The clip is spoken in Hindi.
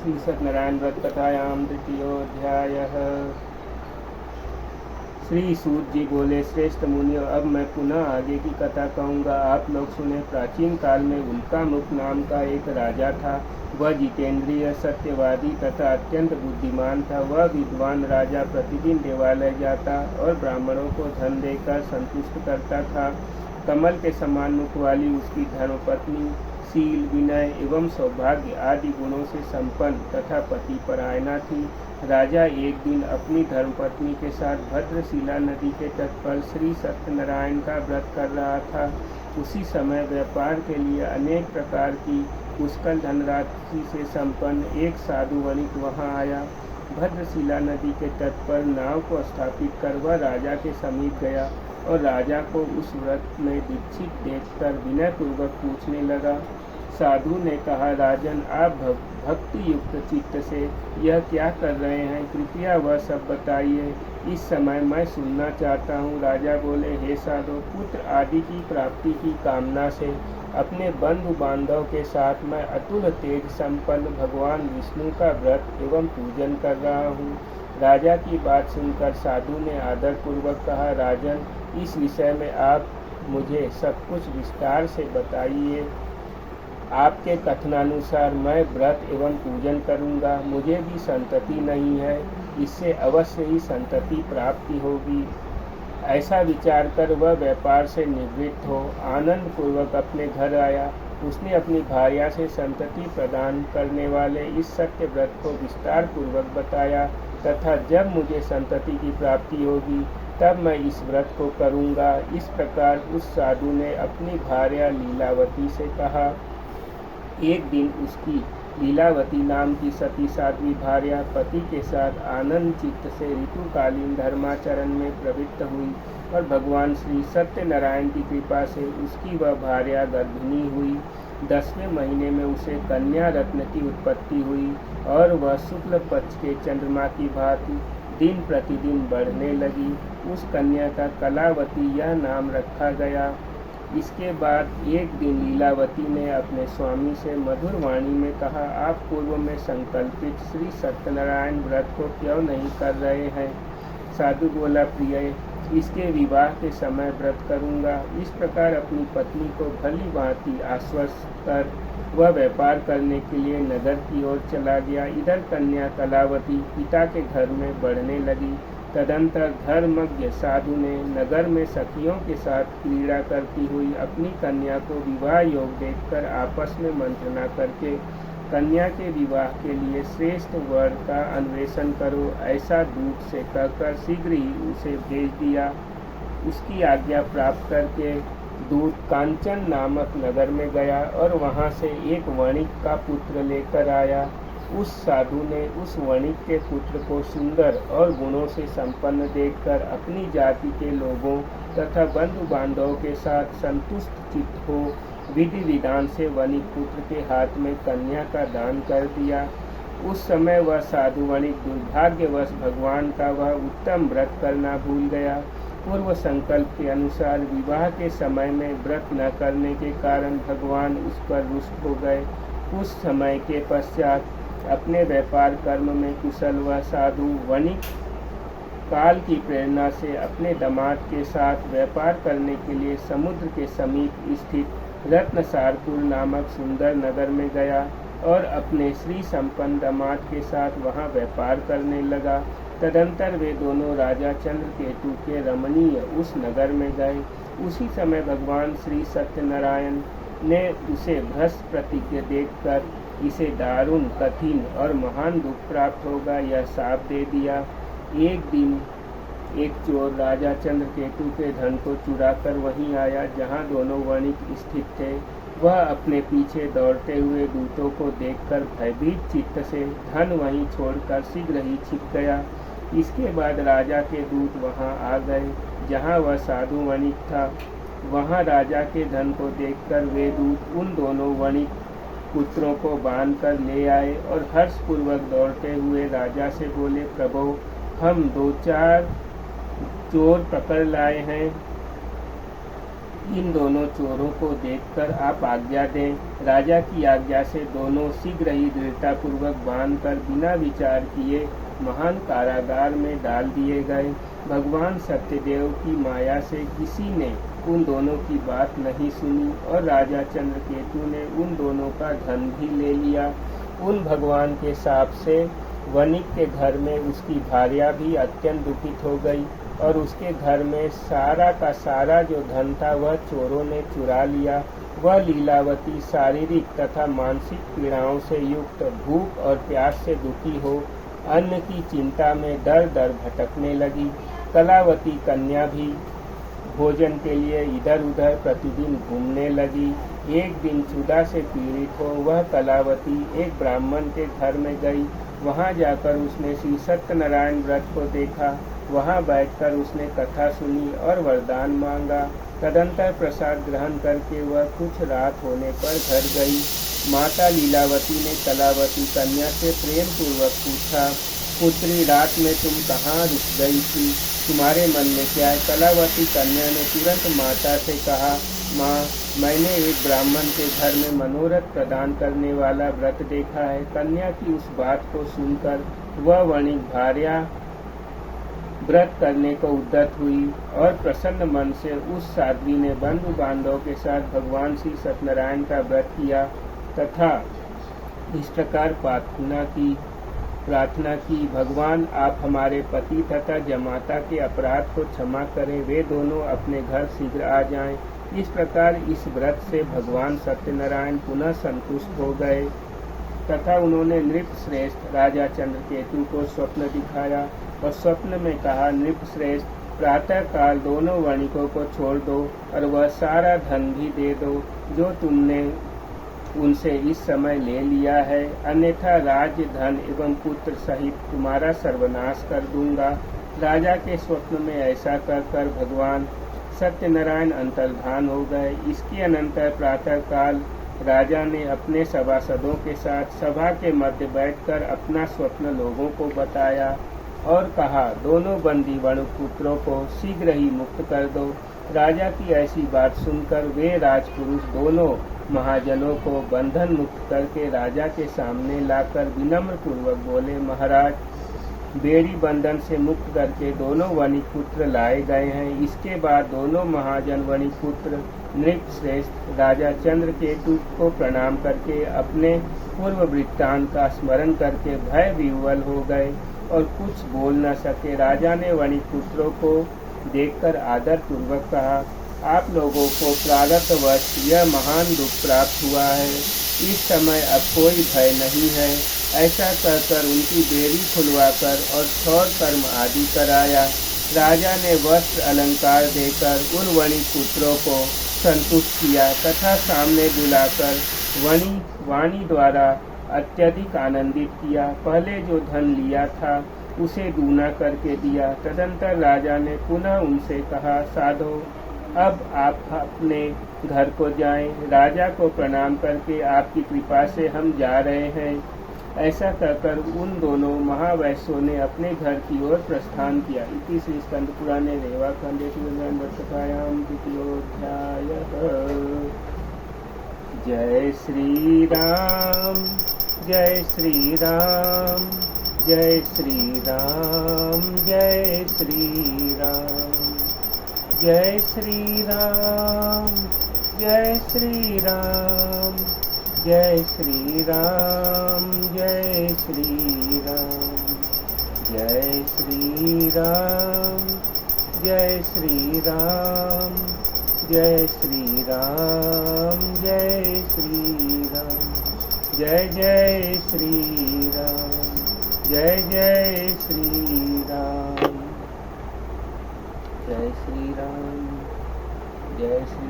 श्री सत्यनारायण व्रत कथायाम तृतीयोध्यायः। श्री सूत जी बोले, श्रेष्ठ मुनियों, अब मैं पुनः आगे की कथा कहूँगा। आप लोग सुने। प्राचीन काल में उल्कामुख नाम का एक राजा था। वह जितेंद्रिय, सत्यवादी तथा अत्यंत बुद्धिमान था। वह विद्वान राजा प्रतिदिन देवालय जाता और ब्राह्मणों को धन देकर संतुष्ट करता था। कमल के समान मुख वाली उसकी धर्मपत्नी शील, विनय एवं सौभाग्य आदि गुणों से संपन्न तथा पतिपरायणा थी। राजा एक दिन अपनी धर्मपत्नी के साथ भद्रशिला नदी के तट पर श्री सत्यनारायण का व्रत कर रहा था। उसी समय व्यापार के लिए अनेक प्रकार की पुष्कल धनराशि से संपन्न एक साधु वणिक वहाँ आया। भद्रशिला नदी के तट पर नाव को स्थापित कर वह राजा के समीप गया और राजा को उस व्रत में दीक्षित देखकर विनयपूर्वक पूछने लगा। साधु ने कहा, राजन, आप भक्ति युक्त चित्त से यह क्या कर रहे हैं? कृपया वह सब बताइए, इस समय मैं सुनना चाहता हूँ। राजा बोले, हे साधु, पुत्र आदि की प्राप्ति की कामना से अपने बंधु बांधव के साथ मैं अतुल तेज संपन्न भगवान विष्णु का व्रत एवं पूजन कर रहा हूँ। राजा की बात सुनकर साधु ने आदरपूर्वक कहा, राजन, इस विषय में आप मुझे सब कुछ विस्तार से बताइए। आपके कथनानुसार मैं व्रत एवं पूजन करूंगा। मुझे भी संतति नहीं है, इससे अवश्य ही संतति प्राप्ति होगी। ऐसा विचार कर वह व्यापार से निवृत्त हो आनंद पूर्वक अपने घर आया। उसने अपनी भार्या से संतति प्रदान करने वाले इस सत्य व्रत को विस्तार पूर्वक बताया तथा जब मुझे संतति की प्राप्ति होगी तब मैं इस व्रत को करूंगा। इस प्रकार उस साधु ने अपनी भार्या लीलावती से कहा। एक दिन उसकी लीलावती नाम की सती साध्वी भार्या पति के साथ आनंद चित्त से ऋतुकालीन धर्माचरण में प्रवृत्त हुई और भगवान श्री सत्यनारायण की कृपा से उसकी वह भार्या गर्भिणी हुई। 10वें महीने में उसे कन्या रत्न की उत्पत्ति हुई और वह शुक्ल पक्ष के चंद्रमा की भांति दिन प्रतिदिन बढ़ने लगी। उस कन्या का कलावती यह नाम रखा गया। इसके बाद एक दिन लीलावती ने अपने स्वामी से मधुर वाणी में कहा, आप पूर्व में संकल्पित श्री सत्यनारायण व्रत को क्यों नहीं कर रहे हैं? साधु बोला, प्रिय, इसके विवाह के समय व्रत करूंगा। इस प्रकार अपनी पत्नी को भली भांति आश्वस्त कर वह व्यापार करने के लिए नगर की ओर चला गया। इधर कन्या कलावती पिता के घर में बढ़ने लगी। तदंतर धर्मज्ञ साधु ने नगर में सखियों के साथ क्रीड़ा करती हुई अपनी कन्या को विवाह योग देखकर आपस में मंत्रणा करके कन्या के विवाह के लिए श्रेष्ठ वर का अन्वेषण करो, ऐसा दूत से कहकर शीघ्र ही उसे भेज दिया। उसकी आज्ञा प्राप्त करके दूत कांचन नामक नगर में गया और वहां से एक वणिक का पुत्र लेकर आया। उस साधु ने उस वणिक के पुत्र को सुंदर और गुणों से संपन्न देखकर अपनी जाति के लोगों तथा बंधु बांधवों के साथ संतुष्ट चित्त हो विधि विधान से वणिक पुत्र के हाथ में कन्या का दान कर दिया। उस समय वह साधु वणिक दुर्भाग्यवश भगवान का वह उत्तम व्रत करना भूल गया। पूर्व संकल्प के अनुसार विवाह के समय में व्रत न करने के कारण भगवान उस पर रुष्ट हो गए। कुछ समय के पश्चात अपने व्यापार कर्म में कुशल वह साधु वणिक काल की प्रेरणा से अपने दामाद के साथ व्यापार करने के लिए समुद्र के समीप स्थित रत्नसारपुर नामक सुंदर नगर में गया और अपने श्री संपन्न दामाद के साथ वहां व्यापार करने लगा। तदंतर वे दोनों राजा चंद्रकेतु के रमणीय उस नगर में गए। उसी समय भगवान श्री सत्यनारायण ने उसे भ्रष्ट प्रतिज्ञा देखकर इसे दारुण, कठिन और महान दुख प्राप्त होगा यह शाप दे दिया। एक दिन एक चोर राजा चंद्रकेतु के धन को चुराकर वहीं आया जहां दोनों वणिक स्थित थे। वह अपने पीछे दौड़ते हुए दूतों को देखकर भयभीत चित्त से धन वहीं छोड़कर शीघ्र ही छिप गया। इसके बाद राजा के दूत वहां आ गए जहां वह साधु वणिक था। वहां राजा के धन को देखकर वे दूत उन दोनों वणिक पुत्रों को बांधकर ले आए और हर्षपूर्वक दौड़ते हुए राजा से बोले, प्रभो, हम 2-4 चोर पकड़ लाए हैं। इन दोनों चोरों को देखकर आप आज्ञा दें। राजा की आज्ञा से दोनों शीघ्र ही दृढ़तापूर्वक बांधकर बिना विचार किए महान कारागार में डाल दिए गए। भगवान सत्यदेव की माया से किसी ने उन दोनों की बात नहीं सुनी और राजा चंद्रकेतु ने उन दोनों का धन भी ले लिया। उन भगवान के शाप से वणिक के घर में उसकी भार्या भी अत्यंत दुखित हो गई और उसके घर में सारा का सारा जो धन था वह चोरों ने चुरा लिया। वह लीलावती शारीरिक तथा मानसिक पीड़ाओं से युक्त, भूख और प्यास से दुखी हो अन्न की चिंता में दर दर भटकने लगी। कलावती कन्या भी भोजन के लिए इधर उधर प्रतिदिन घूमने लगी। एक दिन क्षुधा से पीड़ित हो वह कलावती एक ब्राह्मण के घर में गई। वहां जाकर उसने श्री सत्यनारायण व्रत को देखा। वहां बैठकर उसने कथा सुनी और वरदान मांगा। तदंतर प्रसाद ग्रहण करके वह कुछ रात होने पर घर गई। माता लीलावती ने कलावती कन्या से प्रेम पूर्वक पूछा, पुत्री, रात में तुम कहाँ रुक गई थी? तुम्हारे मन में क्या है? कलावती कन्या ने तुरंत माता से कहा, माँ, मैंने एक ब्राह्मण के घर में मनोरथ प्रदान करने वाला व्रत देखा है। कन्या की उस बात को सुनकर वह वणिक भार्या व्रत करने को उद्यत हुई और प्रसन्न मन से उस साध्वी ने बंधु बांधवों के साथ भगवान श्री सत्यनारायण का व्रत किया तथा इस प्रकार प्रार्थना की, भगवान आप हमारे पति तथा जमाता के अपराध को क्षमा करें, वे दोनों अपने घर शीघ्र आ जाएं। इस प्रकार इस व्रत से भगवान सत्यनारायण पुनः संतुष्ट हो गए तथा उन्होंने नृपश्रेष्ठ राजा चंद्रकेतु को स्वप्न दिखाया और स्वप्न में कहा, नृपश्रेष्ठ, प्रातः काल दोनों वणिकों को छोड़ दो और वह सारा धन भी दे दो जो तुमने उनसे इस समय ले लिया है, अन्यथा राज्य, धन एवं पुत्र सहित तुम्हारा सर्वनाश कर दूंगा। राजा के स्वप्न में ऐसा कर भगवान सत्यनारायण अंतर्धान हो गए। इसके अनंतर प्रातः काल राजा ने अपने सभासदों के साथ सभा के मध्य बैठकर अपना स्वप्न लोगों को बताया और कहा, दोनों बंदी वणिकपुत्रों को शीघ्र ही मुक्त कर दो। राजा की ऐसी बात सुनकर वे राजपुरुष दोनों महाजनों को बंधन मुक्त करके राजा के सामने लाकर विनम्र पूर्वक बोले, महाराज, बेड़ी बंधन से मुक्त करके दोनों वणिकपुत्र लाए गए हैं। इसके बाद दोनों महाजन वणिकपुत्र नृपश्रेष्ठ राजा चंद्रकेतु को प्रणाम करके अपने पूर्व वृत्तांत का स्मरण करके भय विह्वल हो गए और कुछ बोल न सके। राजा ने वणिकपुत्रों को देखकर आदर पूर्वक कहा, आप लोगों को प्रारब्धवश यह महान दुख प्राप्त हुआ है। इस समय अब कोई भय नहीं है। ऐसा कहकर उनकी बेड़ी खुलवाकर और क्षौर कर्म आदि कराया। राजा ने वस्त्र अलंकार देकर उन वणिकपुत्रों को संतुष्ट किया तथा सामने बुलाकर वाणी द्वारा अत्यधिक आनंदित किया। पहले जो धन लिया था उसे दूना करके दिया। तदंतर राजा ने पुनः उनसे कहा, साधो, अब आप अपने घर को जाएं। राजा को प्रणाम करके आपकी कृपा से हम जा रहे हैं। ऐसा कहकर उन दोनों महावैश्यों ने अपने घर की ओर प्रस्थान किया। इति श्री स्कंद पुराणे रेवाखंडे श्रीमद्भागवतायां द्वितीयोऽध्यायः। जय श्री राम, जय श्री राम, जय श्री राम, जय श्री राम, जय श्री राम, जय श्री राम, जय श्री राम, जय श्री राम, जय श्री राम, जय श्री राम, जय श्री राम, जय श्री राम, जय जय श्री राम, जय जय श्री राम, जय श्री राम, जय श्री